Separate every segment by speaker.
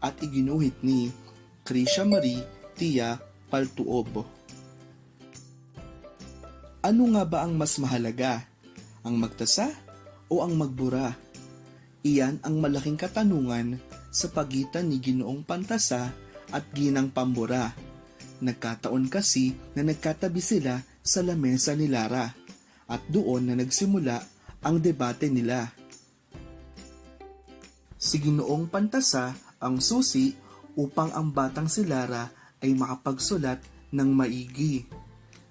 Speaker 1: at iginuhit ni Krisha Marie Tia Paltuob. Ano nga ba ang mas mahalaga? Ang magtasa o ang magbura? Iyan ang malaking katanungan sa pagitan ni Ginoong Pantasa at Ginang Pambura. Nagkataon kasi na nagkatabi sila sa lamesa ni Lara at doon na nagsimula ang debate nila. Si Ginoong Pantasa ang susi upang ang batang si Lara ay makapagsulat ng maigi.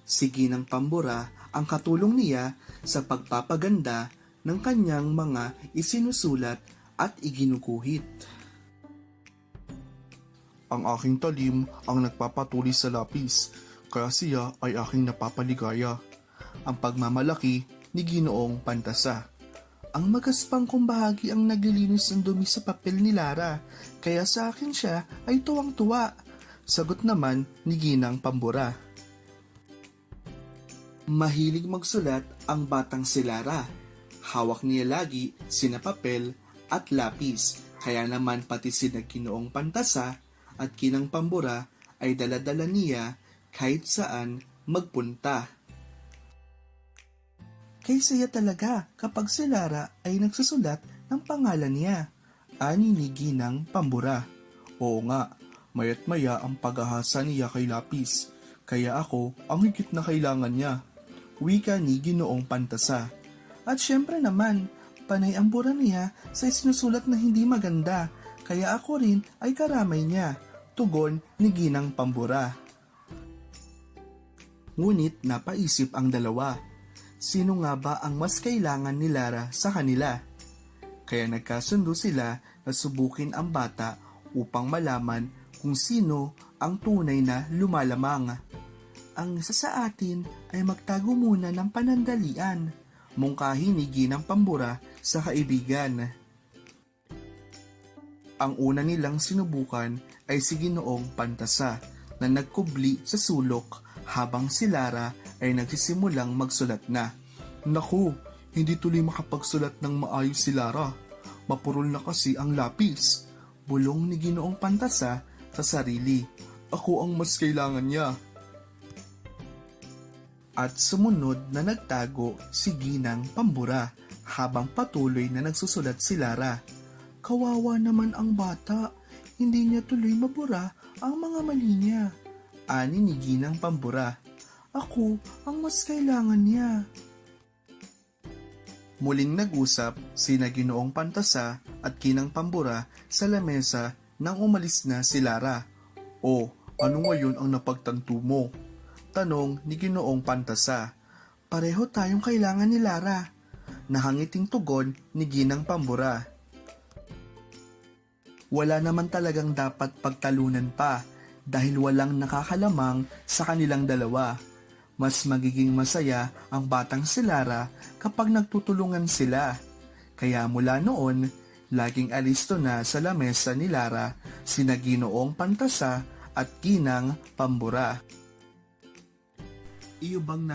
Speaker 1: Si Ginang Pambura ang katulong niya sa pagpapaganda ng kanyang mga isinusulat at iginuguhit. Ang aking talim ang nagpapatuloy sa lapis, kaya siya ay aking napapaligaya. Ang pagmamalaki ni Ginoong Pantasa. Ang magaspang kong bahagi ang naglilinis ng dumi sa papel ni Lara, kaya sa akin siya ay tuwang-tuwa. Sagot naman ni Ginang Pambura. Mahilig magsulat ang batang si Lara. Hawak niya lagi sina papel at lapis, kaya naman pati sina Ginoong Pantasa at Ginang Pambura ay dala-dala niya kahit saan magpunta. Kay saya talaga kapag si Lara ay nagsusulat ng pangalan niya, ani ni Ginang Pambura. Oo nga, maya't maya ang paghahasa niya kay lapis, kaya ako ang higit na kailangan niya. Wika ni Ginoong Pantasa. At syempre naman, panay ang bura niya sa sinusulat na hindi maganda, kaya ako rin ay karamay niya. Tugon ni Ginang Pambura. Ngunit napaisip ang dalawa. Sino nga ba ang mas kailangan ni Lara sa kanila? Kaya nagkasundo sila na subukin ang bata upang malaman kung sino ang tunay na lumalamang. Ang isa sa atin ay magtago muna ng panandalian, mungkahi ni Ginang Pambura sa kaibigan. Ang una nilang sinubukan ay si Ginoong Pantasa na nagkubli sa sulok habang si Lara ay nagsisimulang magsulat na. Naku, hindi tuloy makapagsulat ng maayos si Lara. Mapurol na kasi ang lapis. Bulong ni Ginoong Pantasa sa sarili. Ako ang mas kailangan niya. At sumunod na nagtago si Ginang Pambura habang patuloy na nagsusulat si Lara. Kawawa naman ang bata. Hindi niya tuloy mabura ang mga mali niya. Ani ni Ginang Pambura. Ako ang mas kailangan niya. Muling nag-usap sina Ginoong Pantasa at Ginang Pambura sa lamesa nang umalis na si Lara. O, ano ngayon ang napagtanto mo? Tanong ni Ginoong Pantasa. Pareho tayong kailangan ni Lara. Nahangiting tugon ni Ginang Pambura. Wala naman talagang dapat pagtalunan pa dahil walang nakakalamang sa kanilang dalawa. Mas magiging masaya ang batang si Lara kapag nagtutulungan sila. Kaya mula noon, laging alisto na sa lamesa ni Lara sina Ginoong Pantasa at Ginang Pambura. Iyo bang